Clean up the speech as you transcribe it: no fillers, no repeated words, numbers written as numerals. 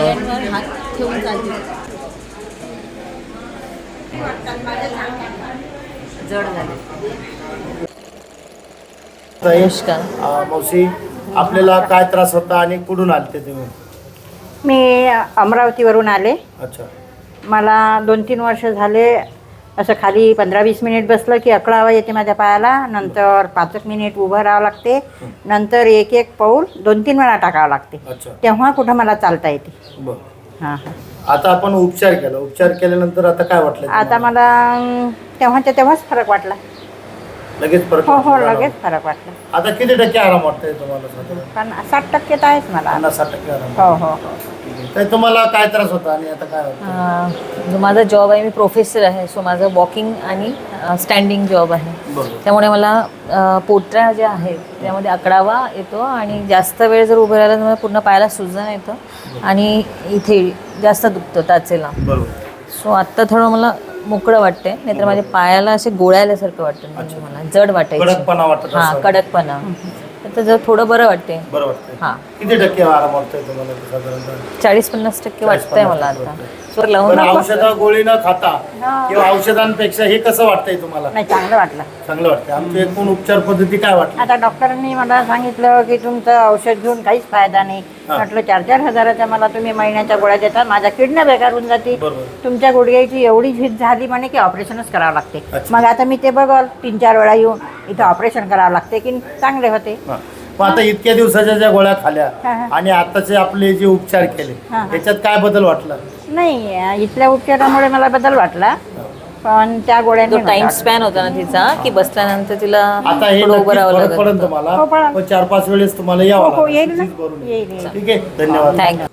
बेल्यांवर हात ठेवून चालते. जड झाले. नमस्कार. मावशी, आपल्याला काय त्रास होता आणि कुठून आलते तुम्ही? मी अमरावतीवरून आले. अच्छा. मला 2-3 वर्ष झाले असं खाली 15-20 मिनिट बसलं की अकळावा येते माझ्या पायाला. नंतर 5 मिनिट उभं राहावं लागते. नंतर एक पाऊल 2-3 वेळा टाकावं लागते. अच्छा. तेव्हा कुठं मला चालता येते. बरं. हां हां. आता आपण उपचार केला. उपचार केल्यानंतर आता काय वाटलं? आता मला तेव्हाच फरक वाटला. लगेच फरक हो वाटला? लगेच फरक वाटला. आता किती टक्के आराम वाटतंय तुम्हाला? पण 60% तर आहेच मला. 50-60% आराम. हो हो हो. तर तुम्हाला काय त्रास होता आणि आता काय होतं? जो माझा जॉब आहे, मी प्रोफेसर आहे. सो माझं वॉकिंग आणि स्टँडिंग जॉब आहे. बरोबर. त्यामुळे मला पोटऱ्या ज्या आहेत त्यामध्ये अकडावा येतो आणि जास्त वेळ जर उभं राहिलं तर मला पूर्ण पायाला सुजन येतं आणि इथे जास्त दुखतं टाचेला. बरोबर. सो आत्ता थोडं मला मोकळं वाटतंय, नाहीतर माझ्या पायाला असे गोळ्याल्यासारखं वाटतं. म्हणजे मला जड वाटायचं. कडकपणा वाटत हां, असेल. कडकपणा. तर जर थोडं बरं वाटते. बरं वाटतंय. हां, किती टक्के आराम वाटतोय तुम्हाला साधारणतः? 40-50% वाटतंय मला आता. सो लावून पण औषधा गोळी न खाता किंवा औषधांपेक्षा हे कसं वाटतंय तुम्हाला? नाही, चांगलं वाटलं. चांगलं वाटतं. आमची एकूण उपचार पद्धती काय वाटली? आता डॉक्टरांनी मला सांगितलं की तुमचं औषध घेऊन काहीच फायदा नाही. म्हटलं 4-4 हजाराच्या मला तुम्ही महिन्याच्या गोळ्या देतात, माझ्या किडन्या बेकार होऊन जाते. बरोबर. तुमच्या गुडघ्याची एवढी झीज झाली म्हणे की ऑपरेशनच करावं लागते. अच्छा. मग आता मी ते बघल 3-4 वेळा येऊन इथं ऑपरेशन करावं लागते की चांगले होते. मग आता इतक्या दिवसाच्या ज्या गोळ्या खाल्या हा, हा. आणि आताचे आपले जे उपचार केले हा. त्याच्यात काय बदल वाटला? नाही, इथल्या उपचारामुळे मला बदल वाटला, पण त्या जो गोळ्याने टाइम स्पॅन होता ना तिचा, की बसल्यानंतर तिला आता हे थोडं उभं नक्कीच राहावं फरक लागत पडेल होतं. तुम्हाला. हो, पडेल. पण 4-5 वेळेस तुम्हाला हो यावं हो येईल ना, लागेल. येईल. ठीक आहे, धन्यवाद. थँक्यू.